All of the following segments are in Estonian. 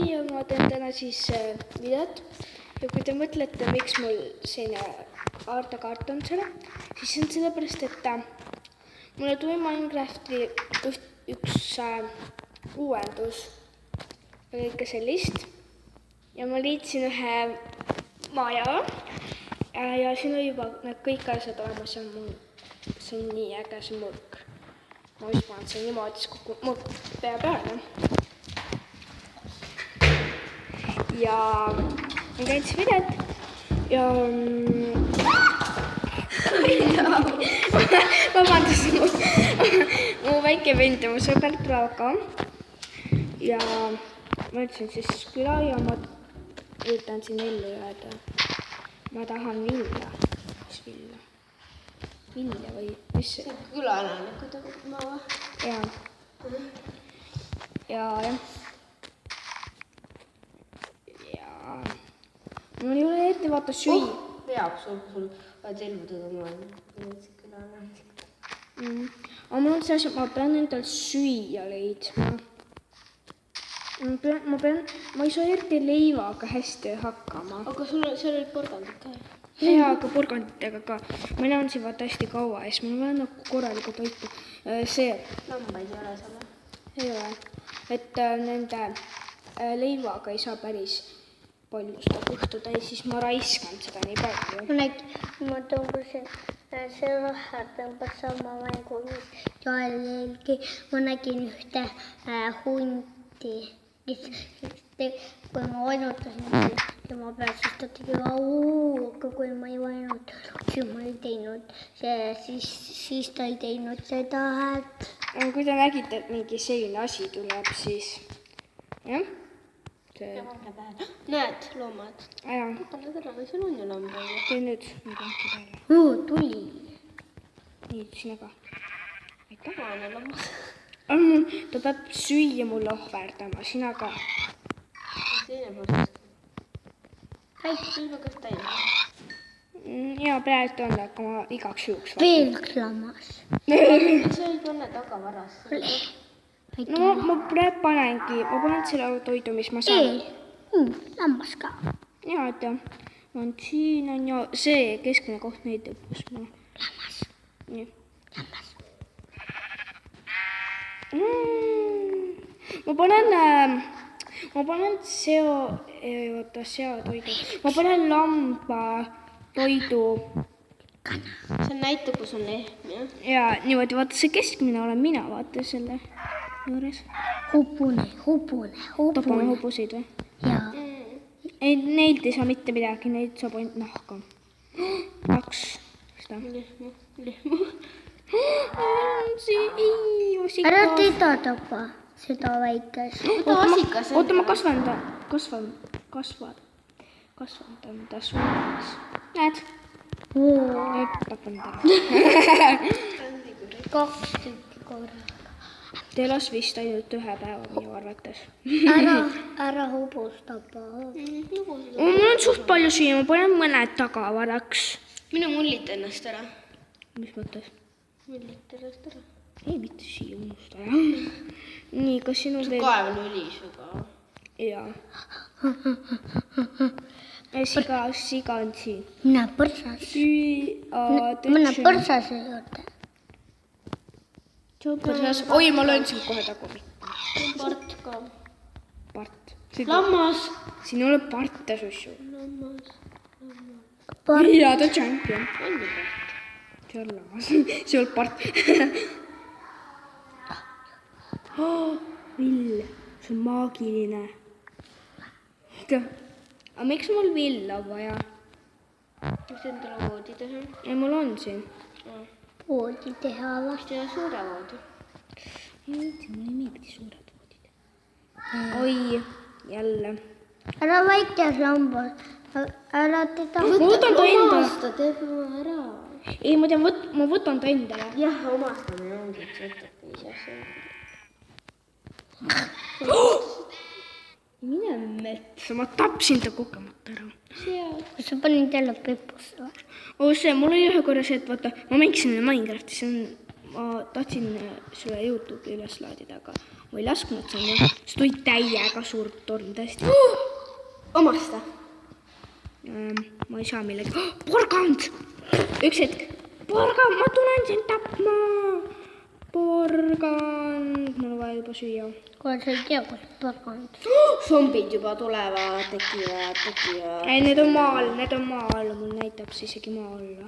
ja ma teen täna siis videot. Ja kui te mõtlete, miks mul selline aardakaart on selle, siis on sellepärast, et mulle tuli Minecrafti üks uuendus ja kõike sellist. Ja ma liitsin ühe maja ja siin on juba need kõik asjad olemas ja see on nii äge see mõõk. Ma vist panen see niimoodi, siis kukub mõõk pea peale. Ja ma käin siis videot ja vabandust, mu väike vend ja mu sõber tulevad ka. Ja ma ütlesin siis küla ja ma üritan siin ellu jääda. Ma tahan vilja. Mis vilja? Vilja või mis? See on külaelanikud maa või? Jaa. Ja mul ei ole ette vaata süüa. Peab sul vaid elvudada maailma. Külaelanikud. Aga mul on see asi, ma pean endal süüa leidma. Ma ei saa eriti leivaga hästi hakkama. Aga seal olid porgandid ka. Jaa, aga porganditega ka. Ma näen siin vaata hästi kaua ja siis mul on nagu korralikku toitu. See Lambaid ei ole seal. ei ole. Et nende leivaga ei saa päris palju seda kõhtu täis, siis ma raiskan seda nii palju. Ma tõmbasin see rahar tõmbas sama mängu, mis Joelilgi. Ma nägin ühte hundi, kui ma vainutasin tema peal, siis ta tegi aga kui ma ei vainut, siis ma ei teinud siis ta ei teinud seda häält. Kui te nägite, et mingi selline asi tuleb, siis jah. Näed, loomad. Aja. Pane täna, või seal on ju lambaid. Tee nüüd. Tuli. Nii, sina ka. Aitäh. Vaane lammas. Ta peab süüa mulle ohverdama, sina ka. Teine porgast. Väike külvakas täinud. Ja praegu on, aga ma igaks juhuks. Veel üks lammas. See ei panne tagavarasse. No ma praegu panengi, ma panen selle toidu, mis ma saan. Lammas ka. Jaa, et siin on ja see keskne koht näitab, kus ma... Lammas. Nii. Lammas. Ma panen seatoidu. Ma panen lamba toidu. See näitab, kus on lehm, jah? Ja niimoodi, vaata see keskmine olen mina, vaata selle juures. Hobune. Tapame hobuseid või? Jaa. Neid ei saa mitte midagi, neid saab ainult nahka. 2. Seda. Lehmu. Ära teda tapa, seda väikest. Oota, ma kasvan ta suunas. Näed? Tapan ta. 2 tükki korraga. Te las vist ainult 1 päeva minu arvates. Ära hobust tapa. Mul on suht palju süüa, ma panen mõned tagavaraks. Mine mullita ennast ära. Mis mõttes? Mullita ennast ära. Ei, mitte siia unusta ära. Nii, kas sinu veel... Kaev on üli suga. Jaa. Siga on siin. Mine põrsas. Mine põrsas juurde. Oi, ma löön sind kohe tagumikku. Part ka. Part. Lammas. Siin ei ole parte sussu. Lammas. Jaa, ta on champion. On ju part. See on lammas. See on part. Vill. See on maagiline. Aga miks mul villa vaja? Mis endale voodi teha? Ei, mul on siin. Voodi teha või? Mis teha suure voodi? Mul ei meeldi suured voodid. Oi, jälle. Ära väikes lambas. Ära teda. Ma võtan ta endale. Omasta, teeb oma ära. Ei, ma võtan ta endale. Jah, omastamine ongi, et sa võtad nii asja. Mine metsa, ma tapsin ta kogemata ära. Kas sa panid jälle pepusse või? See, mul oli ühe korra see, et vaata, ma mängisin Minecrafti, ma tahtsin selle YouTube'i üles laadida, aga ma ei lasknud sinna, siis tuli täiega suur torm tõesti. Omast või? Ma ei saa millegi. Porgand! Üks hetk. Porgand, ma tulen sind tapma. Porgand. Mul on vaja juba süüa. Kuule, sa ei tea, kus porgand. Zombid juba tulevad, tekivad. Ei, need on maa all. Mul näitab see isegi maa alla.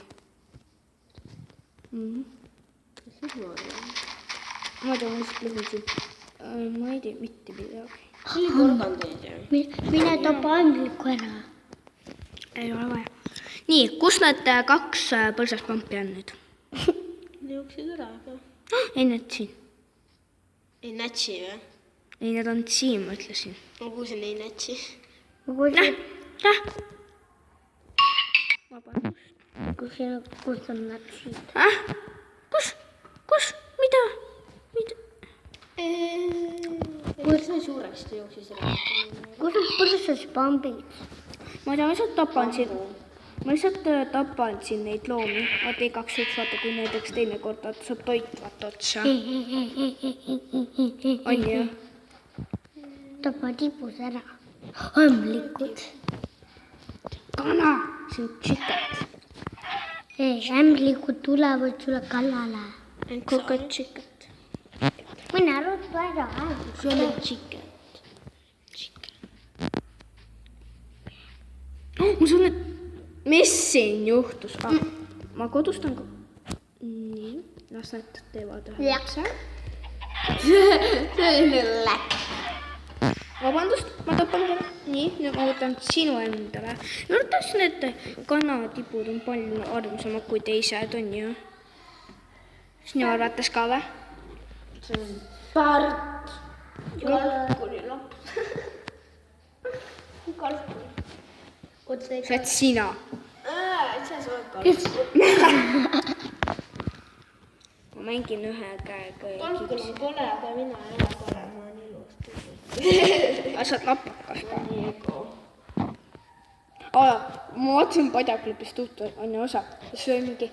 Ma tean, mis lõhusid. Ma ei tea mitte midagi. See oli porgandeid ju. Mine tapa ämbliku ära. Ei ole vaja. Nii, kus need 2 põlsaspampi on nüüd? Jooksid ära, aga... Ei, need siin. Ei nätsi või? Ei, need on siin, ma ütlesin. Kus on ei nätsi? Kus on natsid? Kus? Mida? Kus on suuresti jooksis ära? Kus on põlsaspambid? Ma lihtsalt tapan siin neid loomi. Vaata igaks juhuks, vaata, kui näiteks teine kord saab toit vaata otsa. On ju? Tapa tipus ära. Ämblikud. Kana, see on chicken. Ämblikud tulevad sulle kallale. Kogu chicken. Mine ruttu ära. See on chicken. Ma saan, et mis siin juhtus? Ma kodustan ka. Nii, las nad teevad üheksa. See oli läk. Vabandust, ma tapan ka. Nii, nüüd ma võtan sinu endale. Juurtas need kanatipud on palju armsamad kui teised, on ju? Sinu arvates ka või? See on Part. Kalkuli laps. Kalkuli. See oled sina. See on kalkuli. Ma mängin ühe käega. Kalkul on kole, aga mina ei ole kole, ma olen ilus. Aga sa oled lapakas ka. Ma vaatasin Padjaklubist uut on ju osa. See on mingi,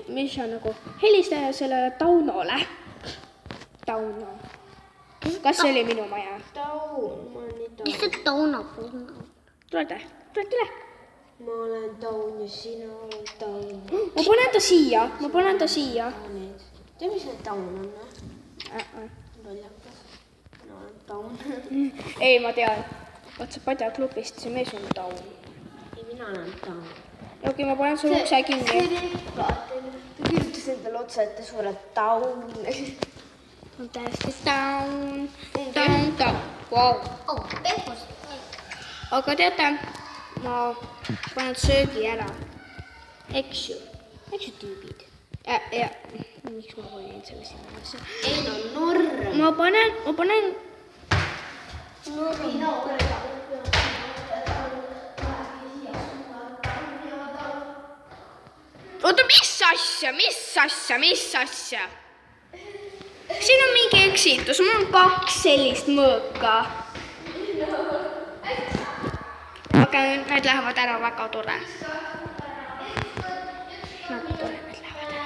mis on nagu helistaja sellele Taunole. Tauno. Kas see oli minu maja? Taun, ma olen nii Taun. Mis see Tauno puhul? Tule. Ma olen Taun ja sina oled Taun. Ma panen ta siia. Tea, mis need Taun on või? Lollakas. Mina olen Taun. Ei, ma tean. Vaata Padjaklubist, see mees on Taun. Ei, mina olen Taun. Okei, ma panen sulle ukse kinni. Ta kirjutas endale otsa, et ta suured Taun. On täiesti Taun. Vau. Pehkus. Aga teate, ma panen söögi ära. Eks ju tüübid. Ja, miks ma panin selle sinna? Ei no, norm. Ma panen... Oota, mis asja? Siin on mingi eksitus, mul on 2 sellist mõõka. Aga need lähevad ära, väga tore. Väga tore, need lähevad ära.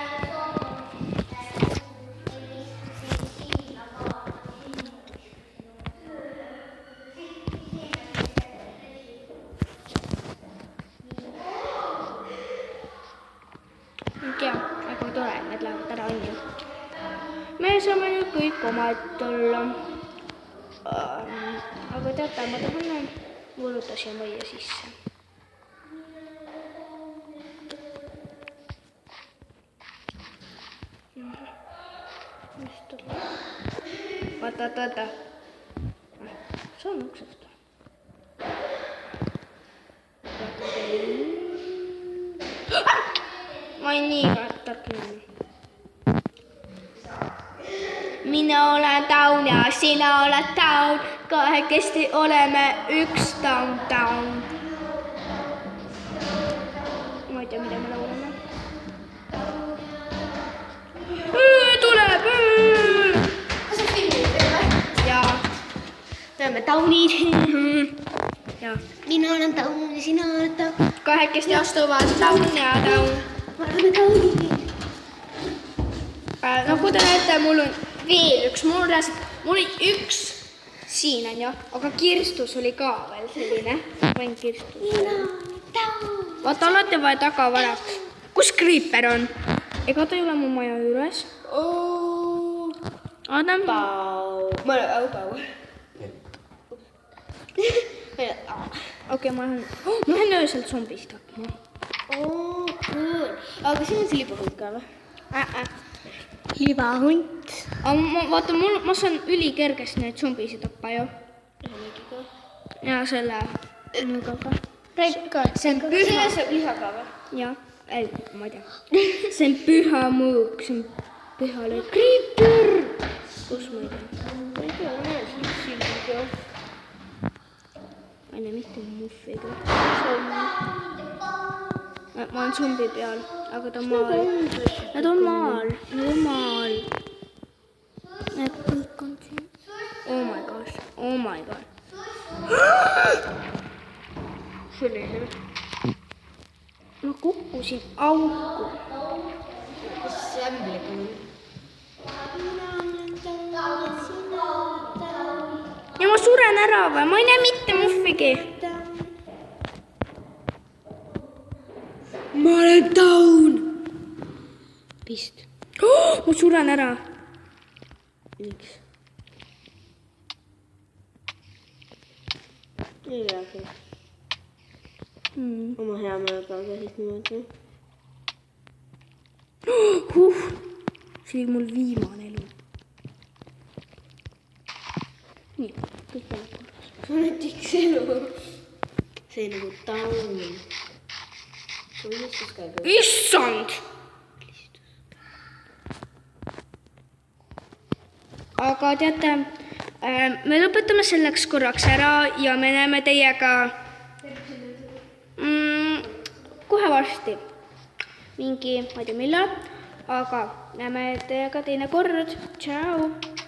Ja, väga tore, need lähevad ära, on ju. Me saame nüüd kõik omaette olla. Aga teate, ma tahan võluta siia majja sisse. Vaata. See on uksest. Ma olen nii tarkline. Mina olen Taun ja sina oled Taun. Kahekesti oleme üks Taun. Ma ei tea, mida me laulame. Tuleb! Kas sa filmid teeme? Jaa. Teeme Taunid. Jaa. Mina olen Taun ja sina oled Taun. Kahekesti astuvad Taun ja Taun. Me oleme Taunid. Nagu te näete, mul on veel üks, mul on reaalselt mul oli üks siin on ju, aga kirstus oli ka veel selline. Panin kirstus. Vaata, alati vaja tagavaraks. Kus Creeper on? Ega ta ei ole mu maja juures. Adam. Ma olen Okei, ma lähen öösel zombist hakkama. Cool. Aga siin on see libahund ka või? Libahunt. Vaata, ma saan ülikergesti neid zombisid tappa ju. Ja selle nugaga. See on püha. Selle saab liha ka või? Ja, ma ei tea. See on püha mõõk, see on püha lõik. Creeper! Kus ma ei tea? Ma ei tea, ma olen siin sildiga. Ma ei näe mitte muffiga. Ma olen zombi peal, aga ta on maal. Nad on maal. Need kõik on siin. Oh my gosh. Selline. Ma kukkusin auku. Kas see ämbliga on? Ja ma suren ära või? Ma ei näe mitte muffigi. Ma olen down. Vist. Ma suren ära. Miks? Ei peagi. Oma hea meelega käisid niimoodi. See oli mul viimane elu. Nii, kõik läheb korras. See on näiteks elu. See on nagu taun. Unistus käib. Issand! Aga teate, me lõpetame selleks korraks ära ja me näeme teiega kohe varsti. Mingi, ma ei tea millal, aga näeme teiega teine kord. Tšau!